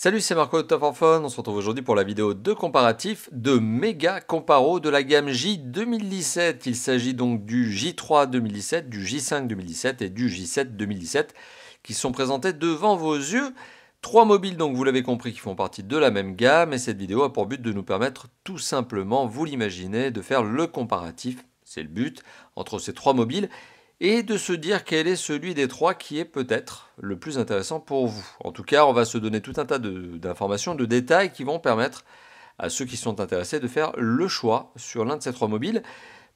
Salut, c'est Marco de Top for Fun. On se retrouve aujourd'hui pour la vidéo de comparatif de Mega Comparo de la gamme J 2017. Il s'agit donc du J3 2017, du J5 2017 et du J7 2017 qui sont présentés devant vos yeux. Trois mobiles, donc vous l'avez compris, qui font partie de la même gamme. Et cette vidéo a pour but de nous permettre tout simplement, vous l'imaginez, de faire le comparatif, c'est le but, entre ces trois mobiles et de se dire quel est celui des trois qui est peut-être le plus intéressant pour vous. En tout cas, on va se donner tout un tas d'informations, de détails qui vont permettre à ceux qui sont intéressés de faire le choix sur l'un de ces trois mobiles.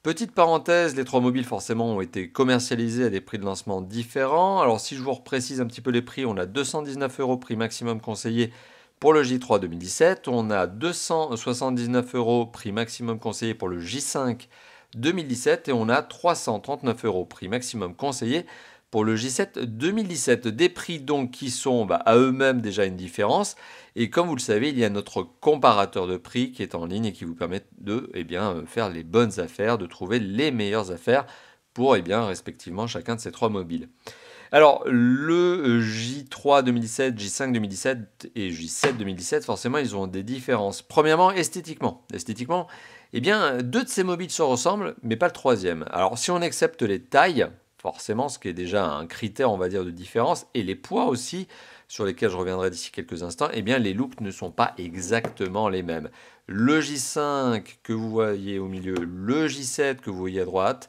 Petite parenthèse, les trois mobiles forcément ont été commercialisés à des prix de lancement différents. Alors si je vous reprécise un petit peu les prix, on a 219 € prix maximum conseillé pour le J3 2017, on a 279 € prix maximum conseillé pour le J5 2017 et on a 339 € prix maximum conseillé pour le J7 2017. Des prix donc qui sont à eux-mêmes déjà une différence. Et comme vous le savez, il y a notre comparateur de prix qui est en ligne et qui vous permet de faire les bonnes affaires, de trouver les meilleures affaires pour respectivement chacun de ces trois mobiles. Alors, le J3 2017, J5 2017 et J7 2017, forcément, ils ont des différences. Premièrement, esthétiquement. Esthétiquement, deux de ces mobiles se ressemblent, mais pas le troisième. Alors, si on accepte les tailles, forcément, ce qui est déjà un critère, on va dire, de différence, et les poids aussi, sur lesquels je reviendrai d'ici quelques instants, les looks ne sont pas exactement les mêmes. Le J5 que vous voyez au milieu, le J7 que vous voyez à droite,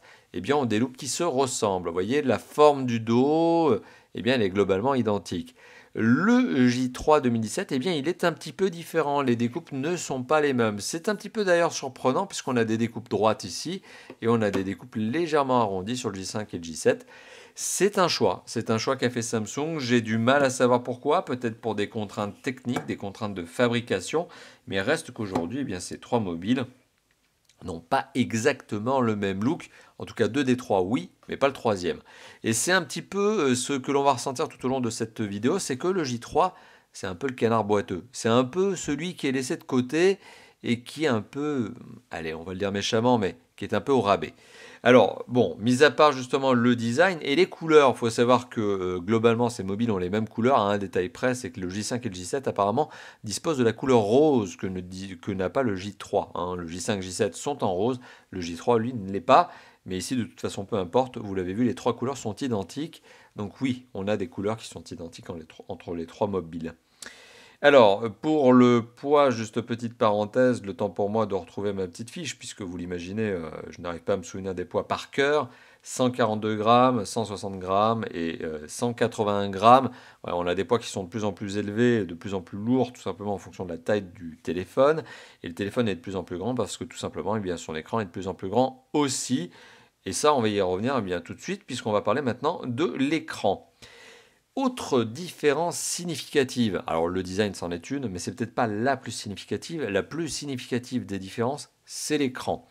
ont des looks qui se ressemblent. Vous voyez, la forme du dos, elle est globalement identique. Le J3 2017, il est un petit peu différent. Les découpes ne sont pas les mêmes. C'est un petit peu d'ailleurs surprenant puisqu'on a des découpes droites ici et on a des découpes légèrement arrondies sur le J5 et le J7. C'est un choix qu'a fait Samsung. J'ai du mal à savoir pourquoi, peut-être pour des contraintes techniques, des contraintes de fabrication, mais reste qu'aujourd'hui, ces trois mobiles n'ont pas exactement le même look. En tout cas, deux des trois, oui, mais pas le troisième. Et c'est un petit peu ce que l'on va ressentir tout au long de cette vidéo, c'est que le J3, c'est un peu le canard boiteux. C'est un peu celui qui est laissé de côté et qui est un peu, allez, on va le dire méchamment, mais qui est un peu au rabais. Alors, bon, mis à part justement le design et les couleurs, il faut savoir que globalement, ces mobiles ont les mêmes couleurs. À un détail près, c'est que le J5 et le J7 apparemment disposent de la couleur rose que n'a pas le J3. Le J5 et le J7 sont en rose, le J3, lui, ne l'est pas. Mais ici, de toute façon, peu importe, vous l'avez vu, les trois couleurs sont identiques. Donc oui, on a des couleurs qui sont identiques entre les trois mobiles. Alors, pour le poids, juste petite parenthèse, le temps pour moi de retrouver ma petite fiche, puisque vous l'imaginez, je n'arrive pas à me souvenir des poids par cœur. 142 grammes, 160 grammes et 181 grammes. Ouais, on a des poids qui sont de plus en plus élevés, de plus en plus lourds, tout simplement en fonction de la taille du téléphone. Et le téléphone est de plus en plus grand parce que tout simplement, son écran est de plus en plus grand aussi. Et ça, on va y revenir tout de suite, puisqu'on va parler maintenant de l'écran. Autre différence significative, alors le design c'en est une, mais c'est peut-être pas la plus significative. La plus significative des différences, c'est l'écran.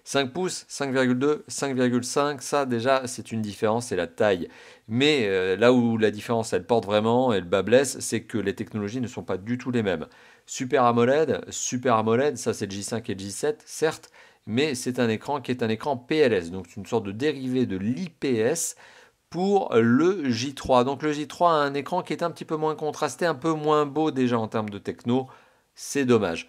5 pouces, 5,2, 5,5, ça déjà c'est une différence, c'est la taille. Mais là où la différence elle porte vraiment, elle bas blesse, c'est que les technologies ne sont pas du tout les mêmes. Super AMOLED, ça c'est le J5 et le J7, certes, mais c'est un écran qui est un écran PLS, donc c'est une sorte de dérivé de l'IPS pour le J3. Donc le J3 a un écran qui est un petit peu moins contrasté, un peu moins beau déjà en termes de techno. C'est dommage.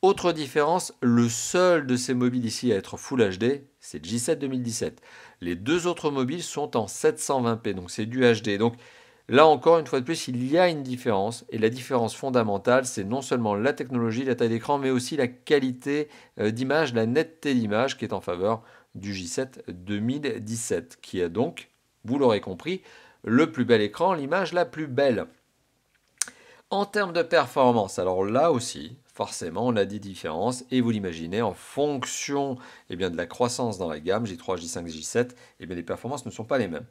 Autre différence, le seul de ces mobiles ici à être Full HD, c'est le J7 2017. Les deux autres mobiles sont en 720p, donc c'est du HD. Donc là encore, une fois de plus, il y a une différence. Et la différence fondamentale, c'est non seulement la technologie, la taille d'écran, mais aussi la qualité d'image, la netteté d'image qui est en faveur du J7 2017, qui a donc, vous l'aurez compris, le plus bel écran, l'image la plus belle. En termes de performance, alors là aussi, forcément, on a des différences et vous l'imaginez, en fonction de la croissance dans la gamme, J3, J5, J7, les performances ne sont pas les mêmes.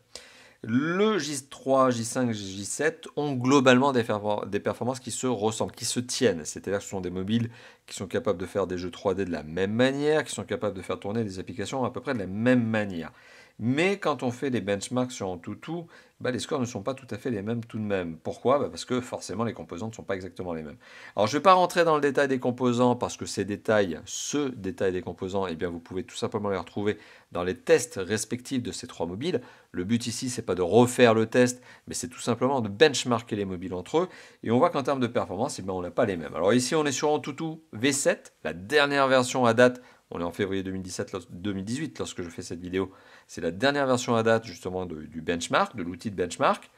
Le J3, J5, J7 ont globalement des performances qui se ressemblent, qui se tiennent. C'est-à-dire que ce sont des mobiles qui sont capables de faire des jeux 3D de la même manière, qui sont capables de faire tourner des applications à peu près de la même manière. Mais quand on fait les benchmarks sur Antutu, bah, les scores ne sont pas tout à fait les mêmes tout de même. Pourquoi? Bah, parce que forcément les composants ne sont pas exactement les mêmes. Alors je ne vais pas rentrer dans le détail des composants parce que ce détail des composants, eh bien, vous pouvez tout simplement les retrouver dans les tests respectifs de ces trois mobiles. Le but ici, c'est pas de refaire le test, mais c'est tout simplement de benchmarker les mobiles entre eux. Et on voit qu'en termes de performance, eh bien, on n'a pas les mêmes. Alors ici, on est sur Antutu V7, la dernière version à date. On est en février 2018 lorsque je fais cette vidéo. C'est la dernière version à date justement du benchmark, de l'outil de benchmark.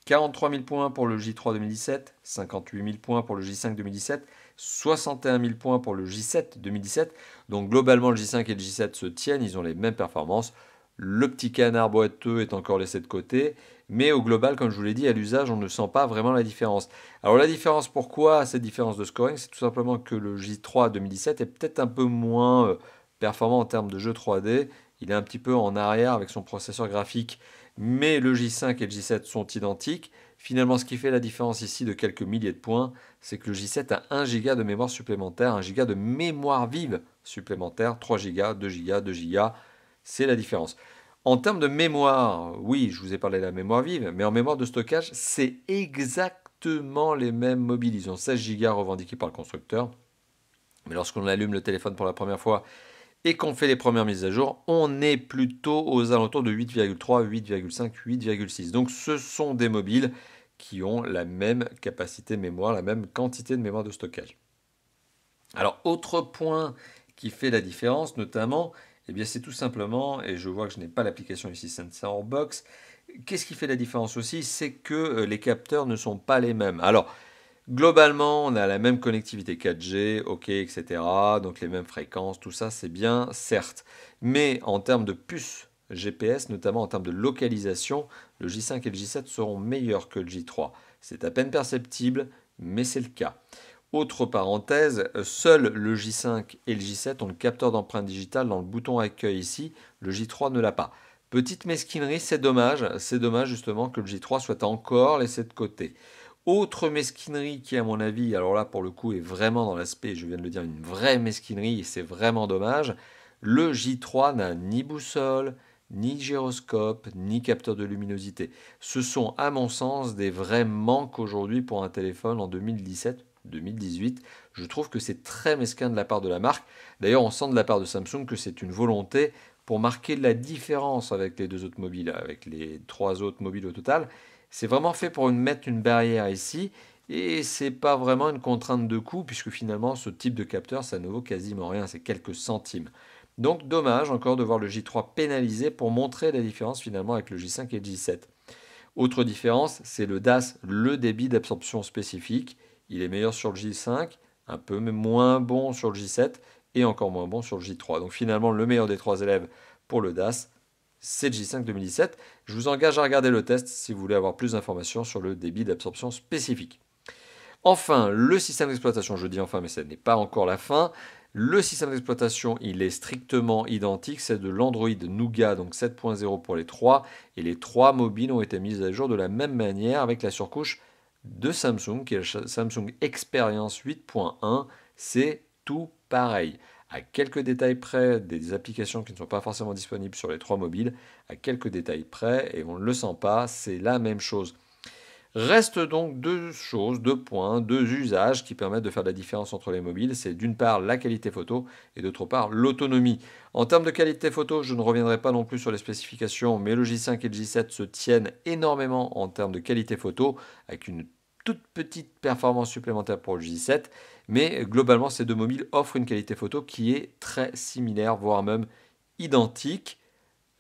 43 000 points pour le J3 2017, 58 000 points pour le J5 2017, 61 000 points pour le J7 2017. Donc globalement, le J5 et le J7 se tiennent, ils ont les mêmes performances. Le petit canard boiteux est encore laissé de côté, mais au global, comme je vous l'ai dit, à l'usage, on ne sent pas vraiment la différence. Alors la différence, pourquoi cette différence de scoring? C'est tout simplement que le J3 2017 est peut-être un peu moins performant en termes de jeu 3D. Il est un petit peu en arrière avec son processeur graphique, mais le J5 et le J7 sont identiques. Finalement, ce qui fait la différence ici de quelques milliers de points, c'est que le J7 a 1 Go de mémoire supplémentaire, 1 Go de mémoire vive supplémentaire, 3 Go, 2 Go, 2 Go, c'est la différence. En termes de mémoire, oui, je vous ai parlé de la mémoire vive, mais en mémoire de stockage, c'est exactement les mêmes mobiles. Ils ont 16 Go revendiqués par le constructeur. Mais lorsqu'on allume le téléphone pour la première fois et qu'on fait les premières mises à jour, on est plutôt aux alentours de 8,3, 8,5, 8,6. Donc ce sont des mobiles qui ont la même capacité de mémoire, la même quantité de mémoire de stockage. Alors autre point qui fait la différence notamment, eh bien c'est tout simplement, et je vois que je n'ai pas l'application ici Sensor Box, qu'est-ce qui fait la différence aussi? C'est que les capteurs ne sont pas les mêmes. Alors globalement, on a la même connectivité 4G, OK, etc. Donc les mêmes fréquences, tout ça, c'est bien, certes. Mais en termes de puces GPS, notamment en termes de localisation, le J5 et le J7 seront meilleurs que le J3. C'est à peine perceptible, mais c'est le cas. Autre parenthèse, seul le J5 et le J7 ont le capteur d'empreinte digitale dans le bouton accueil ici, le J3 ne l'a pas. Petite mesquinerie, c'est dommage justement que le J3 soit encore laissé de côté. Autre mesquinerie qui, à mon avis, alors là pour le coup est vraiment dans l'aspect, je viens de le dire, une vraie mesquinerie et c'est vraiment dommage, le J3 n'a ni boussole, ni gyroscope, ni capteur de luminosité. Ce sont, à mon sens, des vrais manques aujourd'hui pour un téléphone en 2017-2018. Je trouve que c'est très mesquin de la part de la marque. D'ailleurs, on sent de la part de Samsung que c'est une volonté pour marquer la différence avec les deux autres mobiles, avec les trois autres mobiles au total. C'est vraiment fait pour mettre une barrière ici et c'est pas vraiment une contrainte de coût puisque finalement ce type de capteur ça ne vaut quasiment rien, c'est quelques centimes. Donc dommage encore de voir le J3 pénalisé pour montrer la différence finalement avec le J5 et le J7. Autre différence, c'est le DAS, le débit d'absorption spécifique. Il est meilleur sur le J5, un peu moins bon sur le J7 et encore moins bon sur le J3. Donc finalement le meilleur des trois élèves pour le DAS, c'est le J5 2017. Je vous engage à regarder le test si vous voulez avoir plus d'informations sur le débit d'absorption spécifique. Enfin, le système d'exploitation, je dis enfin, mais ce n'est pas encore la fin. Le système d'exploitation, il est strictement identique, c'est de l'Android Nougat, donc 7.0 pour les trois, et les trois mobiles ont été mis à jour de la même manière avec la surcouche de Samsung, qui est la Samsung Experience 8.1, c'est tout pareil. À quelques détails près, des applications qui ne sont pas forcément disponibles sur les trois mobiles, à quelques détails près, et on ne le sent pas, c'est la même chose. Restent donc deux choses, deux points, deux usages qui permettent de faire la différence entre les mobiles. C'est d'une part la qualité photo et d'autre part l'autonomie. En termes de qualité photo, je ne reviendrai pas non plus sur les spécifications, mais le J5 et le J7 se tiennent énormément en termes de qualité photo, avec une toute petite performance supplémentaire pour le J7. Mais globalement, ces deux mobiles offrent une qualité photo qui est très similaire, voire même identique.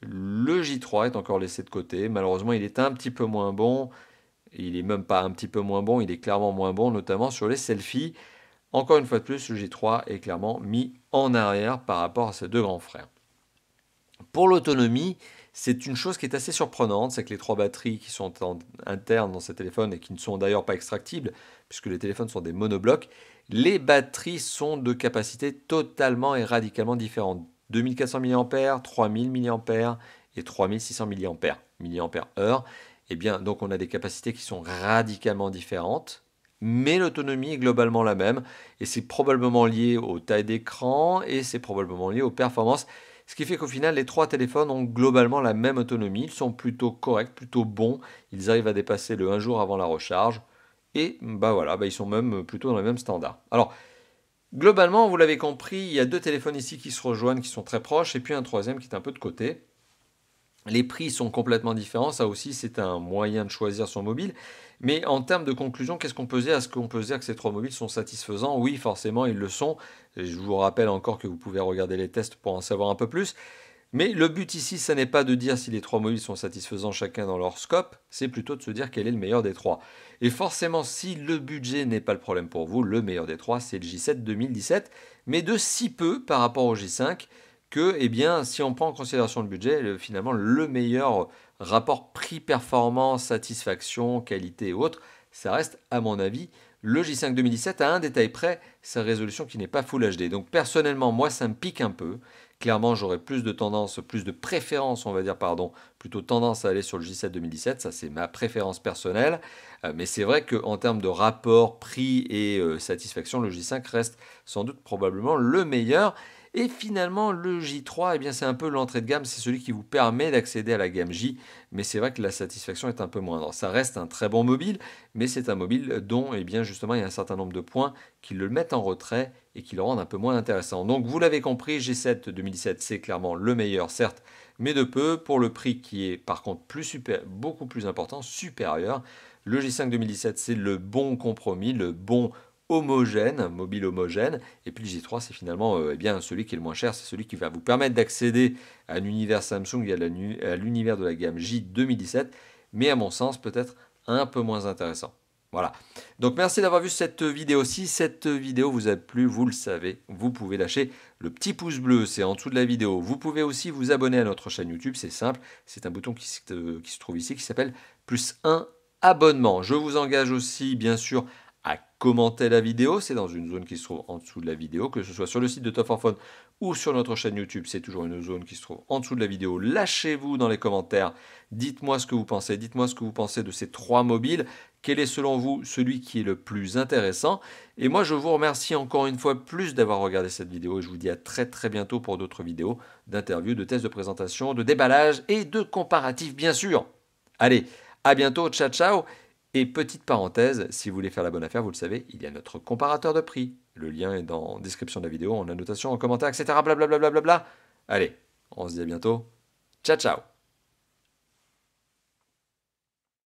Le J3 est encore laissé de côté. Malheureusement, il est un petit peu moins bon. Il n'est même pas un petit peu moins bon, il est clairement moins bon, notamment sur les selfies. Encore une fois de plus, le J3 est clairement mis en arrière par rapport à ses deux grands frères. Pour l'autonomie, c'est une chose qui est assez surprenante, c'est que les trois batteries qui sont internes dans ces téléphones et qui ne sont d'ailleurs pas extractibles, puisque les téléphones sont des monoblocs, les batteries sont de capacité totalement et radicalement différentes. 2400 mAh, 3000 mAh et 3600 mAh. Eh bien, donc on a des capacités qui sont radicalement différentes, mais l'autonomie est globalement la même, et c'est probablement lié aux tailles d'écran, et c'est probablement lié aux performances. Ce qui fait qu'au final, les trois téléphones ont globalement la même autonomie. Ils sont plutôt corrects, plutôt bons. Ils arrivent à dépasser le 1 jour avant la recharge. Et bah voilà, ils sont même plutôt dans les mêmes standards. Alors, globalement, vous l'avez compris, il y a deux téléphones ici qui se rejoignent, qui sont très proches, et puis un troisième qui est un peu de côté. Les prix sont complètement différents, ça aussi c'est un moyen de choisir son mobile. Mais en termes de conclusion, qu'est-ce qu'on peut dire? Est-ce qu'on peut dire que ces trois mobiles sont satisfaisants? Oui, forcément, ils le sont. Et je vous rappelle encore que vous pouvez regarder les tests pour en savoir un peu plus. Mais le but ici, ce n'est pas de dire si les trois mobiles sont satisfaisants chacun dans leur scope, c'est plutôt de se dire quel est le meilleur des trois. Et forcément, si le budget n'est pas le problème pour vous, le meilleur des trois, c'est le J7 2017, mais de si peu par rapport au J5 que, eh bien, si on prend en considération le budget, finalement, le meilleur rapport prix-performance, satisfaction, qualité et autres, ça reste, à mon avis, le J5 2017 à un détail près, sa résolution qui n'est pas Full HD. Donc personnellement, moi, ça me pique un peu. Clairement, j'aurais plus de tendance, plus de préférence, on va dire, pardon, plutôt tendance à aller sur le J7 2017. Ça, c'est ma préférence personnelle. Mais c'est vrai qu'en termes de rapport prix et satisfaction, le J5 reste sans doute probablement le meilleur. Et finalement, le J3, eh bien, c'est un peu l'entrée de gamme, c'est celui qui vous permet d'accéder à la gamme J, mais c'est vrai que la satisfaction est un peu moindre. Ça reste un très bon mobile, mais c'est un mobile dont, eh bien, justement, il y a un certain nombre de points qui le mettent en retrait et qui le rendent un peu moins intéressant. Donc, vous l'avez compris, G7 2017, c'est clairement le meilleur, certes, mais de peu, pour le prix qui est par contre beaucoup plus important, supérieur. Le J5 2017, c'est le bon compromis, le bon homogène, mobile homogène, et puis le J3 c'est finalement eh bien, celui qui est le moins cher, c'est celui qui va vous permettre d'accéder à l'univers Samsung et à l'univers de la gamme J 2017, mais à mon sens peut-être un peu moins intéressant. Voilà, donc merci d'avoir vu cette vidéo. Si cette vidéo vous a plu, vous le savez, vous pouvez lâcher le petit pouce bleu, c'est en dessous de la vidéo. Vous pouvez aussi vous abonner à notre chaîne YouTube, c'est simple, c'est un bouton qui se trouve ici qui s'appelle +1 abonnement. Je vous engage aussi bien sûr à commenter la vidéo, c'est dans une zone qui se trouve en dessous de la vidéo, que ce soit sur le site de Top 4 Phone ou sur notre chaîne YouTube, c'est toujours une zone qui se trouve en dessous de la vidéo. Lâchez-vous dans les commentaires, dites-moi ce que vous pensez, dites-moi ce que vous pensez de ces trois mobiles, quel est selon vous celui qui est le plus intéressant. Et moi je vous remercie encore une fois plus d'avoir regardé cette vidéo et je vous dis à très très bientôt pour d'autres vidéos d'interviews, de tests de présentation, de déballage et de comparatifs bien sûr. Allez, à bientôt, ciao ciao. Et petite parenthèse, si vous voulez faire la bonne affaire, vous le savez, il y a notre comparateur de prix. Le lien est dans la description de la vidéo, en annotation, en commentaire, etc. Blablabla. Allez, on se dit à bientôt. Ciao, ciao.